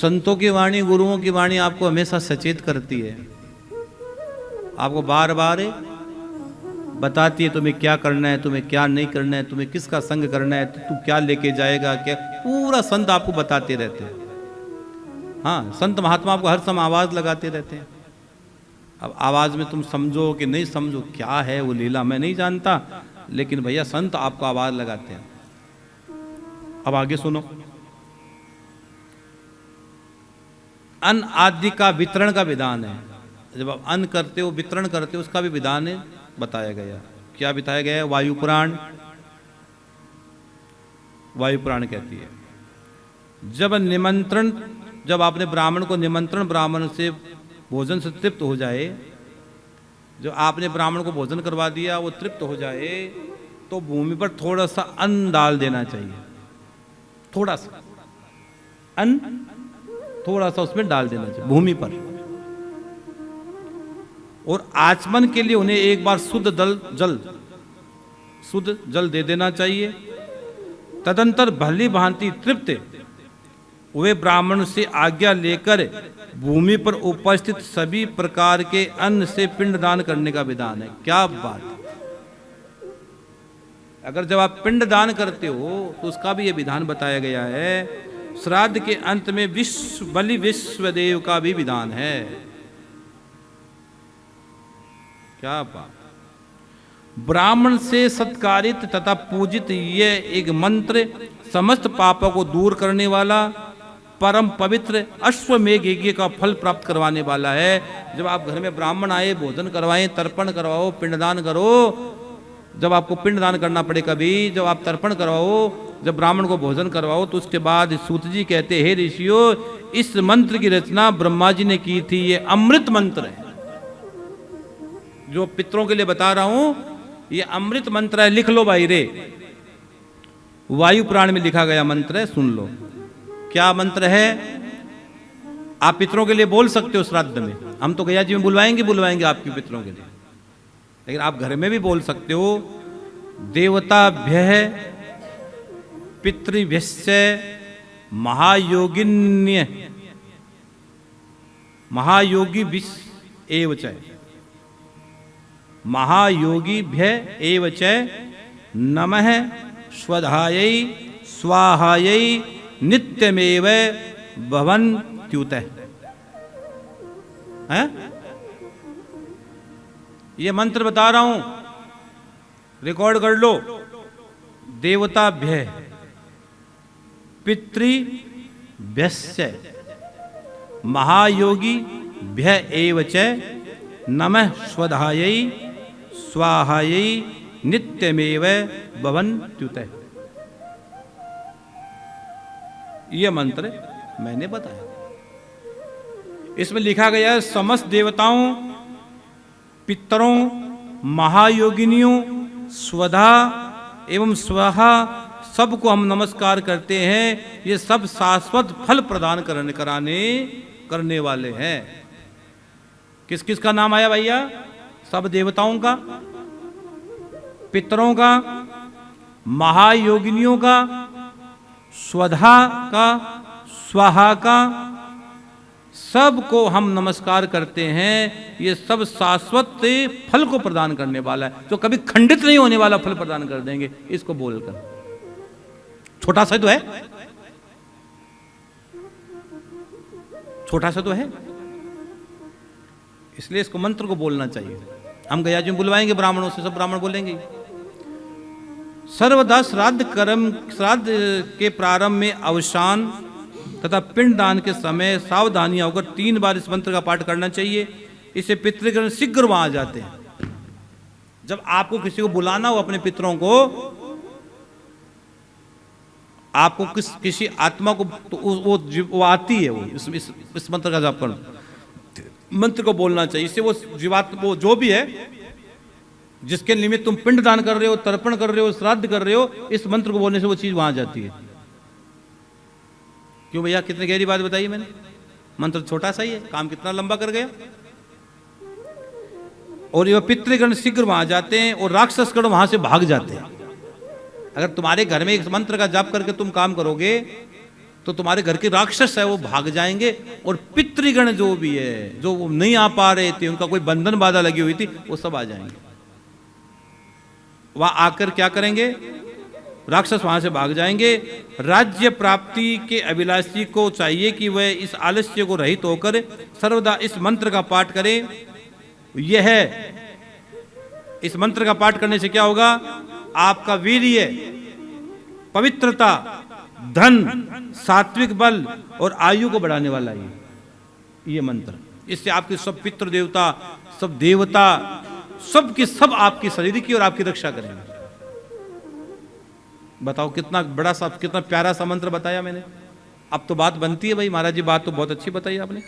संतों की वाणी, गुरुओं की वाणी आपको हमेशा सचेत करती है, आपको बार बार बताती है तुम्हें क्या करना है, तुम्हें क्या नहीं करना है, तुम्हें किसका संग करना है, तू क्या लेके जाएगा, क्या, पूरा संत आपको बताते रहते हैं। हाँ, संत महात्मा आपको हर समय आवाज लगाते रहते हैं। अब आवाज में तुम समझो कि नहीं समझो, क्या है वो लीला मैं नहीं जानता, लेकिन भैया संत आपको आवाज लगाते हैं। अब आगे सुनो, अन्न आदि का वितरण का विधान है। जब आप अन्न करते हो, वितरण करते हो, उसका भी विधान है बताया गया। क्या बताया गया है? वायु पुराण, वायु पुराण कहती है जब निमंत्रण, जब आपने ब्राह्मण को निमंत्रण, ब्राह्मण से भोजन से तृप्त हो जाए, जो आपने ब्राह्मण को भोजन करवा दिया वो तृप्त हो जाए, तो भूमि पर थोड़ा सा अन्न डाल देना चाहिए। थोड़ा सा अन्न, थोड़ा सा उसमें डाल देना चाहिए भूमि पर। और आचमन के लिए उन्हें एक बार शुद्ध शुद्ध जल दे देना चाहिए। तदंतर भली भांति तृप्त वे ब्राह्मण से आज्ञा लेकर भूमि पर उपस्थित सभी प्रकार के अन्न से पिंडदान करने का विधान है। क्या बात है! अगर जब आप पिंडदान करते हो तो उसका भी यह विधान बताया गया है। श्राद्ध के अंत में बलि विश्वदेव का भी विधान है। क्या बात! ब्राह्मण से सत्कारित तथा पूजित यह एक मंत्र समस्त पापों को दूर करने वाला, परम पवित्र अश्वमेघ यज्ञ का फल प्राप्त करवाने वाला है। जब आप घर में ब्राह्मण आए, भोजन करवाएं, तर्पण करवाओ, पिंडदान करो, जब आपको पिंडदान करना पड़े, कभी जब आप तर्पण करवाओ, जब ब्राह्मण को भोजन करवाओ, तो उसके बाद सूत जी कहते, हे ऋषियों, इस मंत्र की रचना ब्रह्मा जी ने की थी। ये अमृत मंत्र है जो पितरों के लिए बता रहा हूं, ये अमृत मंत्र है। लिख लो भाई रे, वायु पुराण में लिखा गया मंत्र है, सुन लो। क्या मंत्र है? आप पितरों के लिए बोल सकते हो श्राद्ध में। हम तो गया जी में बुलवाएंगे आपके पितरों के लिए, लेकिन आप घर में भी बोल सकते हो। देवताभ्यः पितृभ्यश्च महायोगिन्य महायोगी विश एव च महायोगीभ्यः एव च नमः स्वधायै स्वाहायै नित्यमेव भवन्त्युतः। हैं? ये मंत्र बता रहा हूं, रिकॉर्ड कर लो। देवताभ्यः पितृभ्यश्च महायोगीभ्यः एव च नमः स्वधायै स्वाहायै नित्यमेव भवन्त्युतः। यह मंत्र मैंने बताया। इसमें लिखा गया है समस्त देवताओं, पितरों, महायोगिनियों, स्वधा एवं स्वाहा सबको हम नमस्कार करते हैं। ये सब शाश्वत फल प्रदान करने वाले हैं। किस किस का नाम आया भैया? सब देवताओं का, पितरों का, महायोगिनियों का, स्वधा का, स्वाहा का, सबको हम नमस्कार करते हैं। ये सब शाश्वत फल को प्रदान करने वाला है, जो कभी खंडित नहीं होने वाला फल प्रदान कर देंगे। इसको बोलकर छोटा सा तो है, छोटा सा तो है, इसलिए इसको मंत्र को बोलना चाहिए। हम गया जी बुलवाएंगे ब्राह्मणों से, सब ब्राह्मण बोलेंगे। सर्वदा श्राद्ध के प्रारंभ में, अवसान तथा पिंडदान के समय सावधानियां होकर 3 बार इस मंत्र का पाठ करना चाहिए। इससे पितृगण शीघ्र वहां आ जाते हैं। जब आपको किसी को बुलाना हो, अपने पितरों को, आपको किसी आत्मा को, तो वो आती है, वो इस मंत्र का जाप करना, मंत्र को बोलना चाहिए। इससे वो जीवात्मा, वो जो भी है, जिसके निमित्त तुम पिंडदान कर रहे हो, तर्पण कर रहे हो, श्राद्ध कर रहे हो, इस मंत्र को बोलने से वो चीज वहां जाती है। क्यों भैया? कितनी गहरी बात बताई मैंने। मंत्र छोटा सा ही है, काम कितना लंबा कर गया। और ये पितृगण शीघ्र वहां जाते हैं और राक्षसगण वहां से भाग जाते हैं। अगर तुम्हारे घर में इस मंत्र का जाप करके तुम काम करोगे तो तुम्हारे घर के राक्षस है वो भाग जाएंगे, और पितृगण जो भी है, जो वो नहीं आ पा रहे थे, उनका कोई बंधन बाधा लगी हुई थी, वो सब आ जाएंगे। वहां आकर क्या करेंगे? राक्षस वहां से भाग जाएंगे। राज्य प्राप्ति के अभिलाषी को चाहिए कि वह इस आलस्य को रहित होकर सर्वदा इस मंत्र का पाठ करे। यह इस मंत्र का पाठ करने से क्या होगा? आपका वीर्य, पवित्रता, धन, सात्विक बल और आयु को बढ़ाने वाला है ये मंत्र। इससे आपके सब पितृ देवता, सब देवता, सब के सब आपकी शरीर की और आपकी रक्षा करेंगे। बताओ कितना बड़ा सा, कितना प्यारा सा मंत्र बताया मैंने। अब तो बात बनती है भाई, महाराज जी बात तो बहुत अच्छी बताई आपने।